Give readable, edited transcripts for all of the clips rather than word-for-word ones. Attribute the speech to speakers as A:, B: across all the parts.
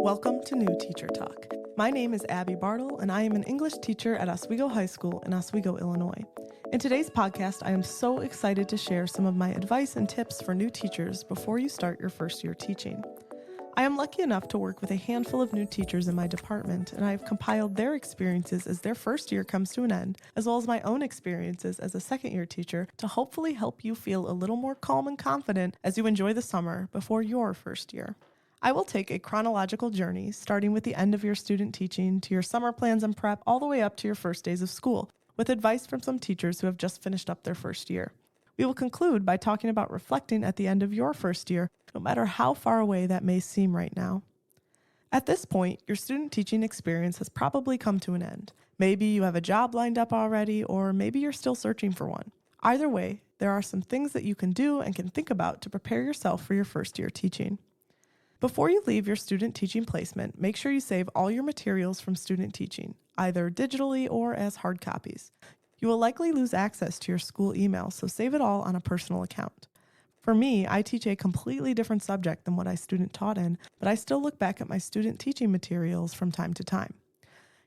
A: Welcome to New Teacher Talk. My name is Abby Bartle, and I am an English teacher at Oswego High School in Oswego, Illinois. In today's podcast, I am so excited to share some of my advice and tips for new teachers before you start your first year teaching. I am lucky enough to work with a handful of new teachers in my department, and I have compiled their experiences as their first year comes to an end, as well as my own experiences as a second-year teacher to hopefully help you feel a little more calm and confident as you enjoy the summer before your first year. I will take a chronological journey, starting with the end of your student teaching to your summer plans and prep, all the way up to your first days of school, with advice from some teachers who have just finished up their first year. We will conclude by talking about reflecting at the end of your first year, no matter how far away that may seem right now. At this point, your student teaching experience has probably come to an end. Maybe you have a job lined up already, or maybe you're still searching for one. Either way, there are some things that you can do and can think about to prepare yourself for your first year teaching. Before you leave your student teaching placement, make sure you save all your materials from student teaching, either digitally or as hard copies. You will likely lose access to your school email, so save it all on a personal account. For me, I teach a completely different subject than what I student taught in, but I still look back at my student teaching materials from time to time.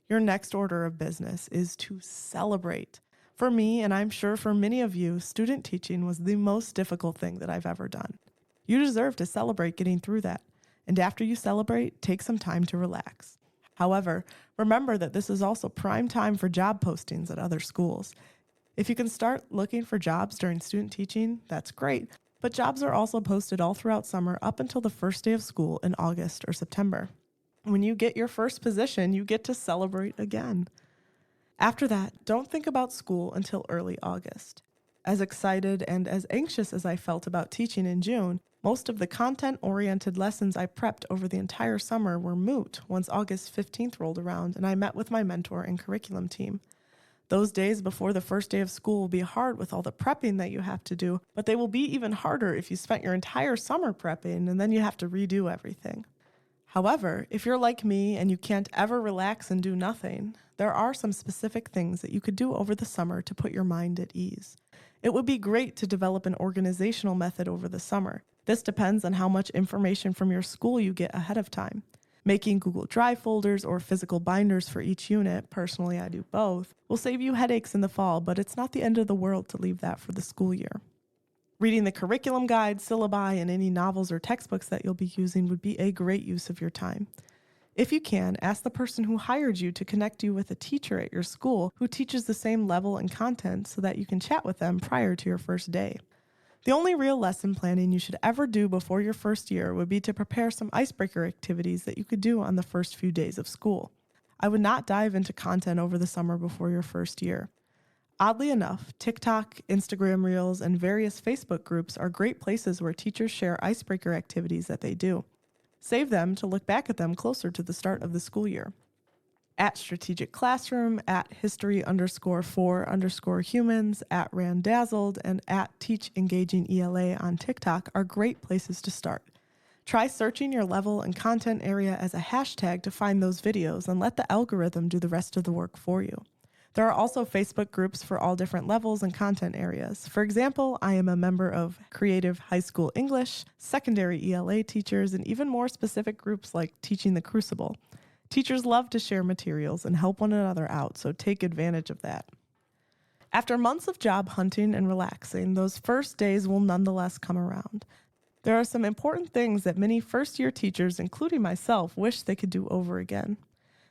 A: Your next order of business is to celebrate. For me, and I'm sure for many of you, student teaching was the most difficult thing that I've ever done. You deserve to celebrate getting through that. And after you celebrate, take some time to relax. However, remember that this is also prime time for job postings at other schools. If you can start looking for jobs during student teaching, that's great, but jobs are also posted all throughout summer up until the first day of school in August or September. When you get your first position, you get to celebrate again. After that, don't think about school until early August. As excited and as anxious as I felt about teaching in June, most of the content-oriented lessons I prepped over the entire summer were moot once August 15th rolled around and I met with my mentor and curriculum team. Those days before the first day of school will be hard with all the prepping that you have to do, but they will be even harder if you spent your entire summer prepping and then you have to redo everything. However, if you're like me and you can't ever relax and do nothing, there are some specific things that you could do over the summer to put your mind at ease. It would be great to develop an organizational method over the summer. This depends on how much information from your school you get ahead of time. Making Google Drive folders or physical binders for each unit, personally I do both, will save you headaches in the fall, but it's not the end of the world to leave that for the school year. Reading the curriculum guide, syllabi, and any novels or textbooks that you'll be using would be a great use of your time. If you can, ask the person who hired you to connect you with a teacher at your school who teaches the same level and content so that you can chat with them prior to your first day. The only real lesson planning you should ever do before your first year would be to prepare some icebreaker activities that you could do on the first few days of school. I would not dive into content over the summer before your first year. Oddly enough, TikTok, Instagram Reels, and various Facebook groups are great places where teachers share icebreaker activities that they do. Save them to look back at them closer to the start of the school year. At Strategic Classroom, at history_for_humans, at Randazzled, and at Teach Engaging ELA on TikTok are great places to start. Try searching your level and content area as a hashtag to find those videos and let the algorithm do the rest of the work for you. There are also Facebook groups for all different levels and content areas. For example, I am a member of Creative High School English, Secondary ELA teachers, and even more specific groups like Teaching the Crucible. Teachers love to share materials and help one another out, so take advantage of that. After months of job hunting and relaxing, those first days will nonetheless come around. There are some important things that many first-year teachers, including myself, wish they could do over again.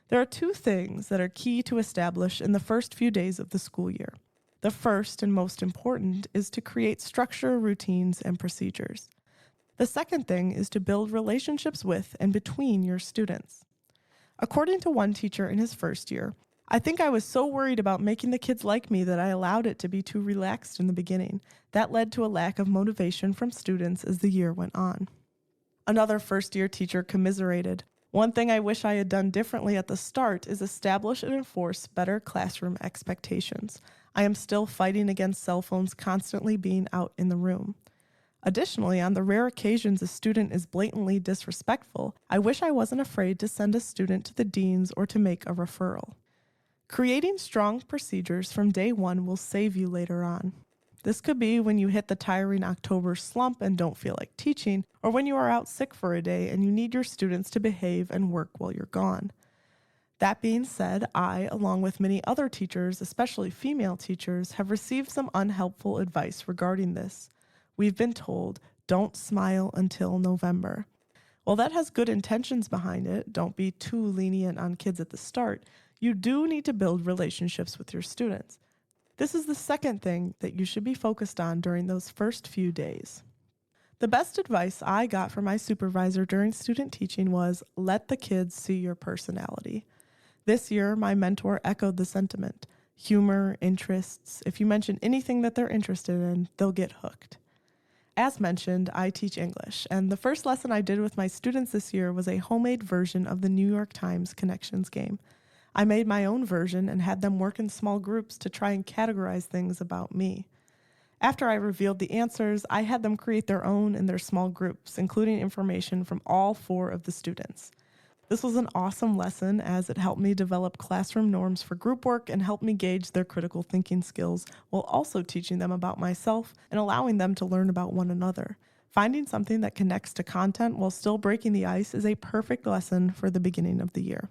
A: There are two things that are key to establish in the first few days of the school year. The first and most important is to create structure, routines, and procedures. The second thing is to build relationships with and between your students. According to one teacher in his first year, I think I was so worried about making the kids like me that I allowed it to be too relaxed in the beginning. That led to a lack of motivation from students as the year went on. Another first-year teacher commiserated, "One thing I wish I had done differently at the start is establish and enforce better classroom expectations. I am still fighting against cell phones constantly being out in the room. Additionally, on the rare occasions a student is blatantly disrespectful, I wish I wasn't afraid to send a student to the deans or to make a referral." Creating strong procedures from day one will save you later on. This could be when you hit the tiring October slump and don't feel like teaching, or when you are out sick for a day and you need your students to behave and work while you're gone. That being said, I, along with many other teachers, especially female teachers, have received some unhelpful advice regarding this. We've been told, don't smile until November. While that has good intentions behind it, don't be too lenient on kids at the start, you do need to build relationships with your students. This is the second thing that you should be focused on during those first few days. The best advice I got from my supervisor during student teaching was, let the kids see your personality. This year, my mentor echoed the sentiment. Humor, interests, if you mention anything that they're interested in, they'll get hooked. As mentioned, I teach English, and the first lesson I did with my students this year was a homemade version of the New York Times Connections game. I made my own version and had them work in small groups to try and categorize things about me. After I revealed the answers, I had them create their own in their small groups, including information from all 4 of the students. This was an awesome lesson as it helped me develop classroom norms for group work and helped me gauge their critical thinking skills while also teaching them about myself and allowing them to learn about one another. Finding something that connects to content while still breaking the ice is a perfect lesson for the beginning of the year.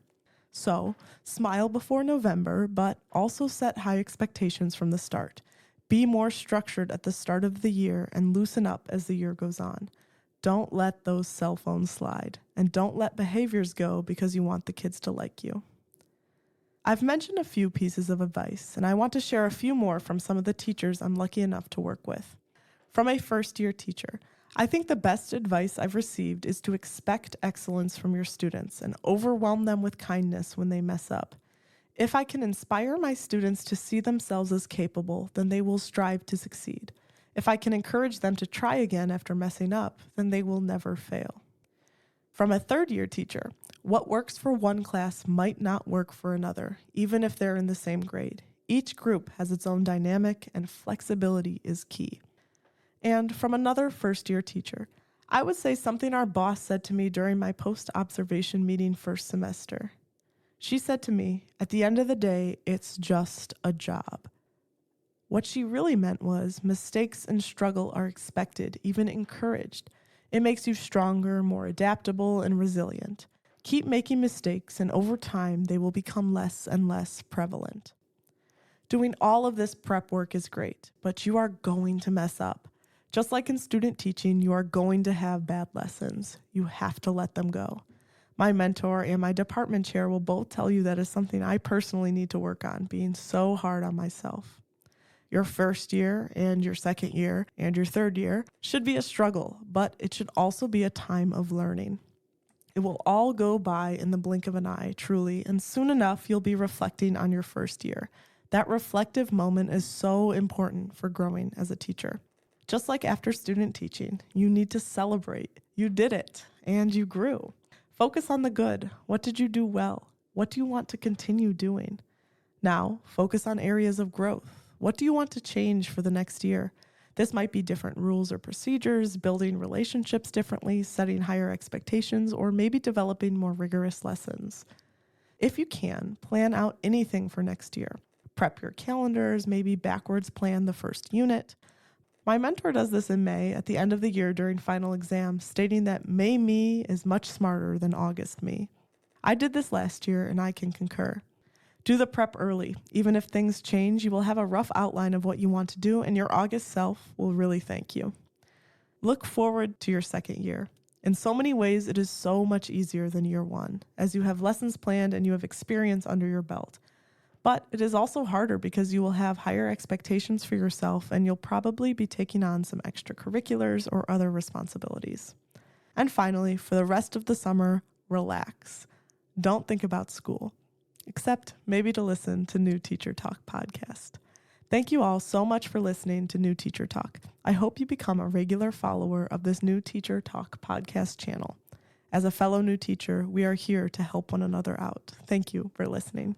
A: So, smile before November, but also set high expectations from the start. Be more structured at the start of the year and loosen up as the year goes on. Don't let those cell phones slide, and don't let behaviors go because you want the kids to like you. I've mentioned a few pieces of advice, and I want to share a few more from some of the teachers I'm lucky enough to work with. From a first-year teacher, I think the best advice I've received is to expect excellence from your students and overwhelm them with kindness when they mess up. If I can inspire my students to see themselves as capable, then they will strive to succeed. If I can encourage them to try again after messing up, then they will never fail. From a third-year teacher, what works for one class might not work for another, even if they're in the same grade. Each group has its own dynamic, and flexibility is key. And from another first-year teacher, I would say something our boss said to me during my post-observation meeting first semester. She said to me, at the end of the day, it's just a job. What she really meant was mistakes and struggle are expected, even encouraged. It makes you stronger, more adaptable, and resilient. Keep making mistakes, and over time, they will become less and less prevalent. Doing all of this prep work is great, but you are going to mess up. Just like in student teaching, you are going to have bad lessons. You have to let them go. My mentor and my department chair will both tell you that is something I personally need to work on, being so hard on myself. Your first year and your second year and your third year should be a struggle, but it should also be a time of learning. It will all go by in the blink of an eye, truly, and soon enough you'll be reflecting on your first year. That reflective moment is so important for growing as a teacher. Just like after student teaching, you need to celebrate. You did it, and you grew. Focus on the good. What did you do well? What do you want to continue doing? Now, focus on areas of growth. What do you want to change for the next year? This might be different rules or procedures, building relationships differently, setting higher expectations, or maybe developing more rigorous lessons. If you can, plan out anything for next year. Prep your calendars, maybe backwards plan the first unit. My mentor does this in May at the end of the year during final exams, stating that May me is much smarter than August me. I did this last year and I can concur. Do the prep early. Even if things change, you will have a rough outline of what you want to do, and your August self will really thank you. Look forward to your second year. In so many ways, it is so much easier than year one, as you have lessons planned and you have experience under your belt. But it is also harder because you will have higher expectations for yourself, and you'll probably be taking on some extracurriculars or other responsibilities. And finally, for the rest of the summer, relax. Don't think about school. Except maybe to listen to New Teacher Talk podcast. Thank you all so much for listening to New Teacher Talk. I hope you become a regular follower of this New Teacher Talk podcast channel. As a fellow new teacher, we are here to help one another out. Thank you for listening.